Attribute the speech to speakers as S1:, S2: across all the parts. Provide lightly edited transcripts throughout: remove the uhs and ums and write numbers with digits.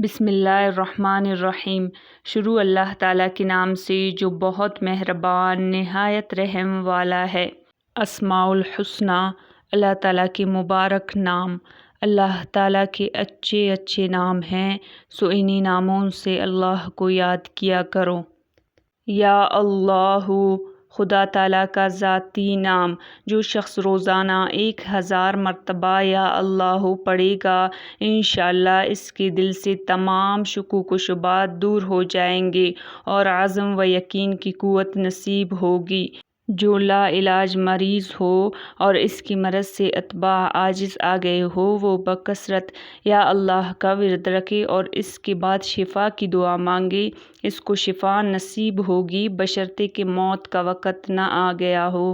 S1: بسم اللہ الرحمن الرحیم۔ شروع اللہ تعالیٰ کے نام سے جو بہت مہربان نہایت رحم والا ہے۔ اسماء الحسنی، اللہ تعالیٰ کے مبارک نام۔ اللہ تعالیٰ کے اچھے اچھے نام ہیں، سو انہی ناموں سے اللہ کو یاد کیا کرو۔ یا اللہ، خدا تعالیٰ کا ذاتی نام۔ جو شخص روزانہ 1000 مرتبہ یا اللہ پڑھے گا، انشاءاللہ اس کے دل سے تمام شکوک و شبہات دور ہو جائیں گے اور عزم و یقین کی قوت نصیب ہوگی۔ جو لا علاج مریض ہو اور اس کی مرض سے اتباع عاجز آ گئے ہو، وہ بکثرت یا اللہ کا ورد رکھے اور اس کے بعد شفا کی دعا مانگے، اس کو شفا نصیب ہوگی بشرطے کہ موت کا وقت نہ آ گیا ہو۔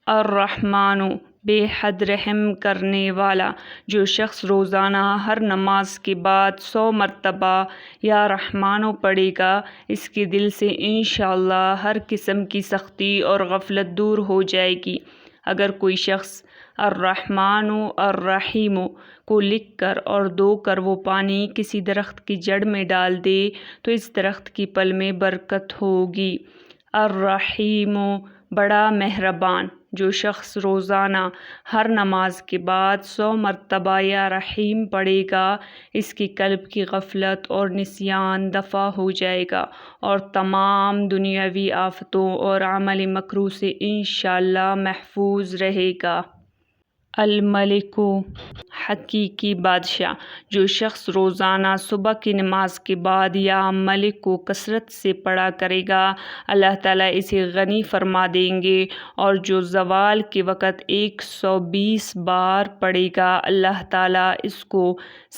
S1: الرحمن، بے حد رحم کرنے والا۔ جو شخص روزانہ ہر نماز کے بعد 100 مرتبہ یا رحمانو پڑھے گا، اس کے دل سے انشاءاللہ ہر قسم کی سختی اور غفلت دور ہو جائے گی۔ اگر کوئی شخص الرحمن الرحیم کو لکھ کر اور دھو کر وہ پانی کسی درخت کی جڑ میں ڈال دے تو اس درخت کی پل میں برکت ہوگی۔ الرحیم، بڑا مہربان۔ جو شخص روزانہ ہر نماز کے بعد 100 مرتبہ یا رحیم پڑھے گا، اس کی قلب کی غفلت اور نسیان دفع ہو جائے گا اور تمام دنیاوی آفتوں اور عمل مکروہ سے انشاءاللہ محفوظ رہے گا۔ الملک، حقیقی بادشاہ۔ جو شخص روزانہ صبح کی نماز کے بعد یا ملک کو کثرت سے پڑھا کرے گا، اللہ تعالیٰ اسے غنی فرما دیں گے، اور جو زوال کے وقت 120 بار پڑھے گا، اللہ تعالیٰ اس کو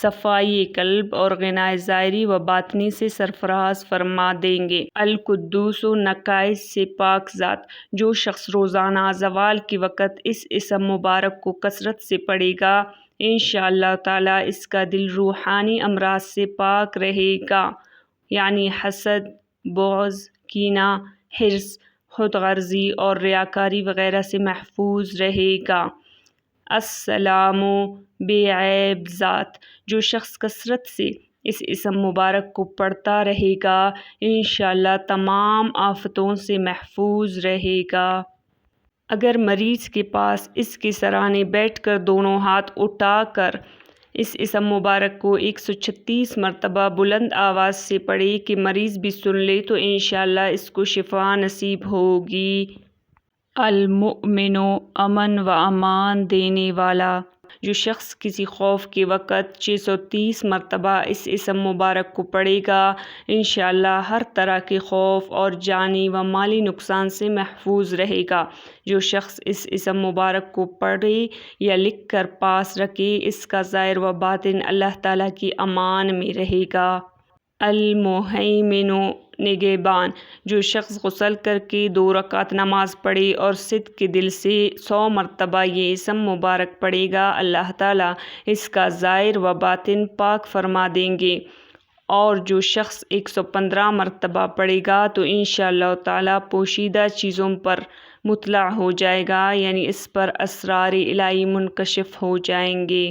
S1: صفائی قلب اور غنائے ظاہری و باطنی سے سرفراز فرما دیں گے۔ القدوس، نقائص سے پاک ذات۔ جو شخص روزانہ زوال کے وقت اس اسم مبارک کو کثرت سے پڑھے گا، انشاءاللہ تعالیٰ اس کا دل روحانی امراض سے پاک رہے گا، یعنی حسد، بغض، کینہ، حرص، خود غرضی اور ریاکاری وغیرہ سے محفوظ رہے گا۔ السلام، بے عیب ذات۔ جو شخص کثرت سے اس اسم مبارک کو پڑھتا رہے گا، انشاءاللہ تمام آفتوں سے محفوظ رہے گا۔ اگر مریض کے پاس اس کے سرانے بیٹھ کر دونوں ہاتھ اٹھا کر اس اسم مبارک کو 136 مرتبہ بلند آواز سے پڑھے کہ مریض بھی سن لے تو انشاءاللہ اس کو شفا نصیب ہوگی۔ المؤمن، امن و امان دینے والا۔ جو شخص کسی خوف کے وقت 630 مرتبہ اس اسم مبارک کو پڑھے گا، انشاءاللہ ہر طرح کے خوف اور جانی و مالی نقصان سے محفوظ رہے گا۔ جو شخص اس اسم مبارک کو پڑھے یا لکھ کر پاس رکھے، اس کا ظاہر و باطن اللہ تعالیٰ کی امان میں رہے گا۔ المہیمن، نگہبان۔ جو شخص غسل کر کے 2 رکعت نماز پڑھے اور صدق کے دل سے 100 مرتبہ یہ اسم مبارک پڑھے گا، اللہ تعالیٰ اس کا ظاہر و باطن پاک فرما دیں گے، اور جو شخص 115 مرتبہ پڑھے گا تو انشاءاللہ تعالیٰ پوشیدہ چیزوں پر مطلع ہو جائے گا، یعنی اس پر اسرار الہی منکشف ہو جائیں گے۔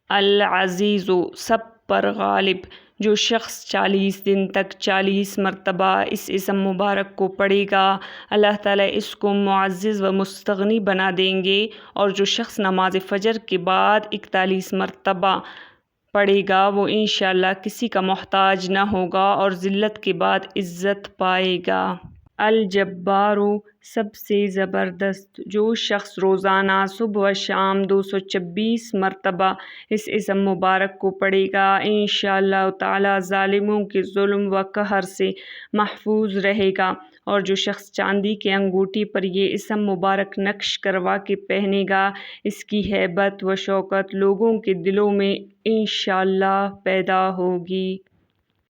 S1: العزیز، سب پر غالب۔ جو شخص 40 دن تک 40 مرتبہ اس اسم مبارک کو پڑھے گا، اللہ تعالیٰ اس کو معزز و مستغنی بنا دیں گے، اور جو شخص نماز فجر کے بعد 41 مرتبہ پڑھے گا، وہ انشاءاللہ کسی کا محتاج نہ ہوگا اور ذلت کے بعد عزت پائے گا۔ الجبار، سب سے زبردست۔ جو شخص روزانہ صبح و شام 226 مرتبہ اس اسم مبارک کو پڑھے گا، انشاءاللہ تعالیٰ ظالموں کے ظلم و قہر سے محفوظ رہے گا، اور جو شخص چاندی کے انگوٹھی پر یہ اسم مبارک نقش کروا کے پہنے گا، اس کی ہیبت و شوکت لوگوں کے دلوں میں انشاءاللہ پیدا ہوگی۔